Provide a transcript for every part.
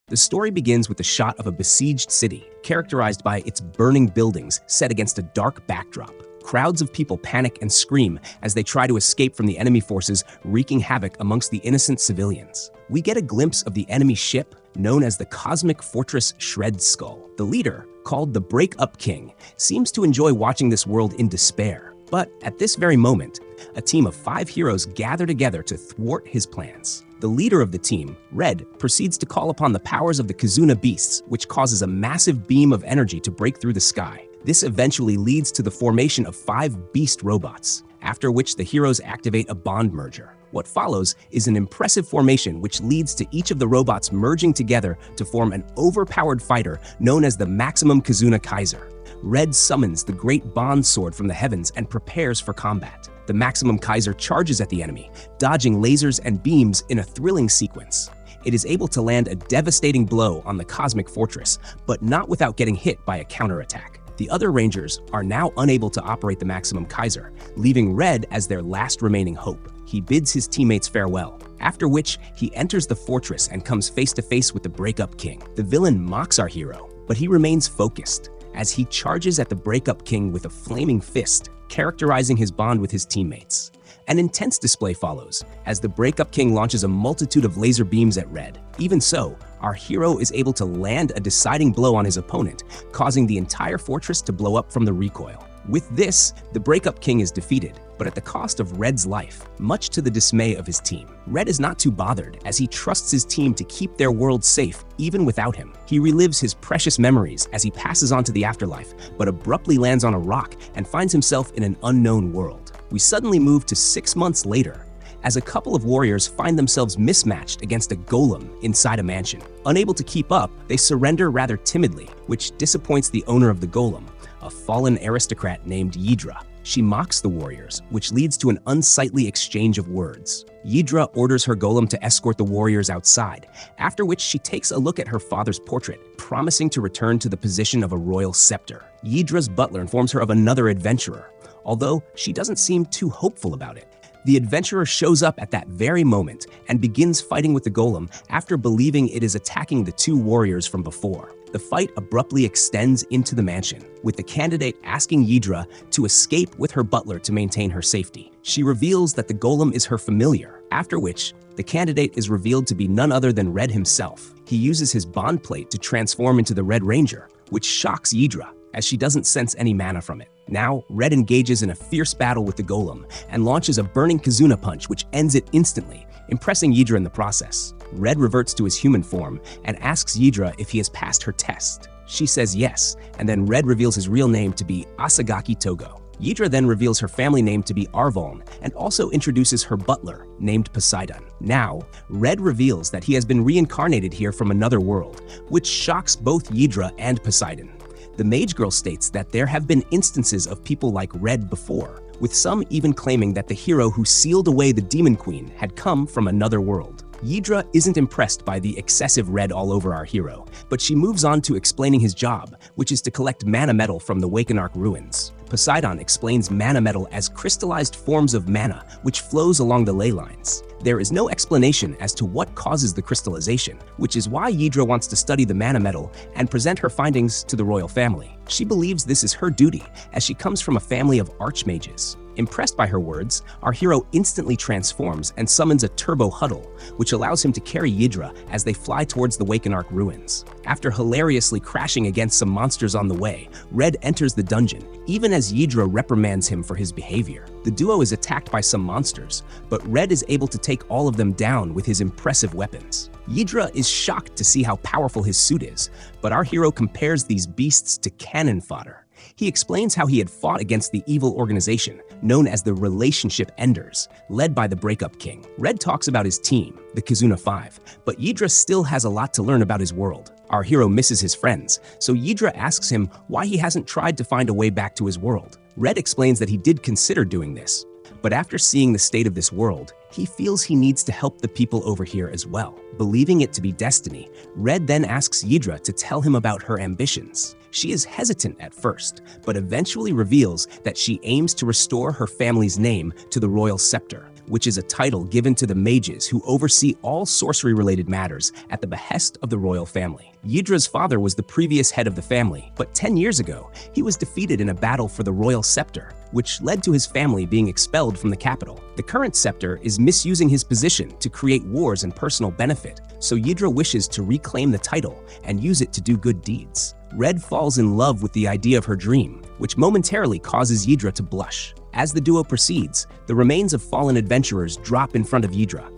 The story begins with a shot of a besieged city, characterized by its burning buildings set against a dark backdrop. Crowds of people panic and scream as they try to escape from the enemy forces wreaking havoc amongst the innocent civilians. We get a glimpse of the enemy ship, known as the Cosmic Fortress Shred Skull. The leader, called the Break-Up-King, seems to enjoy watching this world in despair. But at this very moment, a team of 5 heroes gather together to thwart his plans. The leader of the team, Red, proceeds to call upon the powers of the Kizuna beasts, which causes a massive beam of energy to break through the sky. This eventually leads to the formation of 5 beast robots, after which the heroes activate a bond merger. What follows is an impressive formation which leads to each of the robots merging together to form an overpowered fighter known as the Maximum Kizuna Kaiser. Red summons the great bond sword from the heavens and prepares for combat. The Maximum Kaiser charges at the enemy, dodging lasers and beams in a thrilling sequence. It is able to land a devastating blow on the Cosmic Fortress, but not without getting hit by a counterattack. The other Rangers are now unable to operate the Maximum Kaiser, leaving Red as their last remaining hope. He bids his teammates farewell, after which he enters the fortress and comes face to face with the Break-Up-King. The villain mocks our hero, but he remains focused as he charges at the Break-Up-King with a flaming fist, characterizing his bond with his teammates. An intense display follows as the Break-Up-King launches a multitude of laser beams at Red. Even so, our hero is able to land a deciding blow on his opponent, causing the entire fortress to blow up from the recoil. With this, the Break-Up-King is defeated, but at the cost of Red's life, much to the dismay of his team. Red is not too bothered, as he trusts his team to keep their world safe even without him. He relives his precious memories as he passes on to the afterlife, but abruptly lands on a rock and finds himself in an unknown world. We suddenly move to 6 months later, as a couple of warriors find themselves mismatched against a golem inside a mansion. Unable to keep up, they surrender rather timidly, which disappoints the owner of the golem, a fallen aristocrat named Yidra. She mocks the warriors, which leads to an unsightly exchange of words. Yidra orders her golem to escort the warriors outside, after which she takes a look at her father's portrait, promising to return to the position of a royal scepter. Yidra's butler informs her of another adventurer, although she doesn't seem too hopeful about it. The adventurer shows up at that very moment and begins fighting with the golem after believing it is attacking the 2 warriors from before. The fight abruptly extends into the mansion, with the candidate asking Yidra to escape with her butler to maintain her safety. She reveals that the golem is her familiar, after which the candidate is revealed to be none other than Red himself. He uses his bond plate to transform into the Red Ranger, which shocks Yidra, as she doesn't sense any mana from it. Now, Red engages in a fierce battle with the golem and launches a burning Kizuna punch which ends it instantly, impressing Yidra in the process. Red reverts to his human form and asks Yidra if he has passed her test. She says yes, and then Red reveals his real name to be Asagaki Togo. Yidra then reveals her family name to be Arvoln and also introduces her butler, named Poseidon. Now, Red reveals that he has been reincarnated here from another world, which shocks both Yidra and Poseidon. The Mage Girl states that there have been instances of people like Red before, with some even claiming that the hero who sealed away the Demon Queen had come from another world. Yidra isn't impressed by the excessive red all over our hero, but she moves on to explaining his job, which is to collect mana metal from the Wakenark ruins. Poseidon explains mana metal as crystallized forms of mana, which flows along the ley lines. There is no explanation as to what causes the crystallization, which is why Yidra wants to study the mana metal and present her findings to the royal family. She believes this is her duty, as she comes from a family of archmages. Impressed by her words, our hero instantly transforms and summons a turbo huddle, which allows him to carry Yidra as they fly towards the Wakenark ruins. After hilariously crashing against some monsters on the way, Red enters the dungeon, even as Yidra reprimands him for his behavior. The duo is attacked by some monsters, but Red is able to take all of them down with his impressive weapons. Yidra is shocked to see how powerful his suit is, but our hero compares these beasts to cannon fodder. He explains how he had fought against the evil organization, known as the Relationship Enders, led by the Break-Up-King. Red talks about his team, the Kizuna 5, but Yidra still has a lot to learn about his world. Our hero misses his friends, so Yidra asks him why he hasn't tried to find a way back to his world. Red explains that he did consider doing this, but after seeing the state of this world, he feels he needs to help the people over here as well. Believing it to be destiny, Red then asks Yidra to tell him about her ambitions. She is hesitant at first, but eventually reveals that she aims to restore her family's name to the royal scepter. which is a title given to the mages who oversee all sorcery-related matters at the behest of the royal family. Ydra's father was the previous head of the family, but 10 years ago, he was defeated in a battle for the royal scepter, which led to his family being expelled from the capital. The current scepter is misusing his position to create wars and personal benefit, so Ydra wishes to reclaim the title and use it to do good deeds. Red falls in love with the idea of her dream, which momentarily causes Ydra to blush. As the duo proceeds, the remains of fallen adventurers drop in front of Ydra,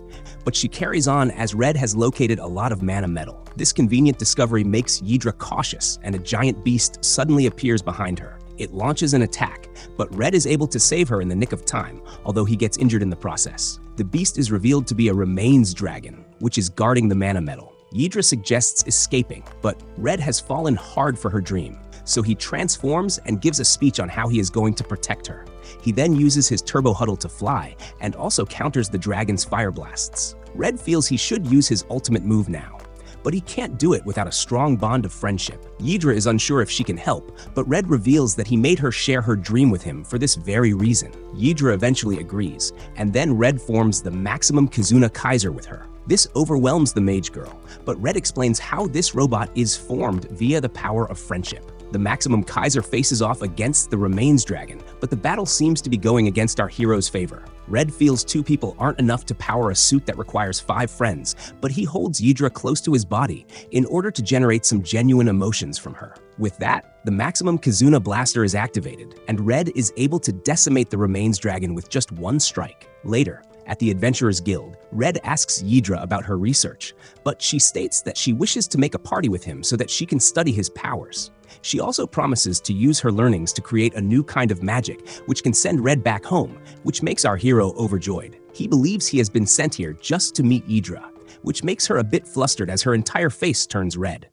but she carries on as Red has located a lot of mana metal. This convenient discovery makes Ydra cautious, and a giant beast suddenly appears behind her. It launches an attack, but Red is able to save her in the nick of time, although he gets injured in the process. The beast is revealed to be a remains dragon, which is guarding the mana metal. Ydra suggests escaping, but Red has fallen hard for her dream, so he transforms and gives a speech on how he is going to protect her. He then uses his turbo huddle to fly and also counters the dragon's fire blasts. Red feels he should use his ultimate move now, but he can't do it without a strong bond of friendship. Ydra is unsure if she can help, but Red reveals that he made her share her dream with him for this very reason. Ydra eventually agrees, and then Red forms the Maximum Kizuna Kaiser with her. This overwhelms the mage girl, but Red explains how this robot is formed via the power of friendship. The Maximum Kaiser faces off against the Remains Dragon, but the battle seems to be going against our hero's favor. Red feels 2 people aren't enough to power a suit that requires 5 friends, but he holds Ydra close to his body in order to generate some genuine emotions from her. With that, the Maximum Kizuna Blaster is activated, and Red is able to decimate the Remains Dragon with just 1 strike. Later, at the Adventurers Guild, Red asks Ydra about her research, but she states that she wishes to make a party with him so that she can study his powers. She also promises to use her learnings to create a new kind of magic, which can send Red back home, which makes our hero overjoyed. He believes he has been sent here just to meet Ydra, which makes her a bit flustered as her entire face turns red.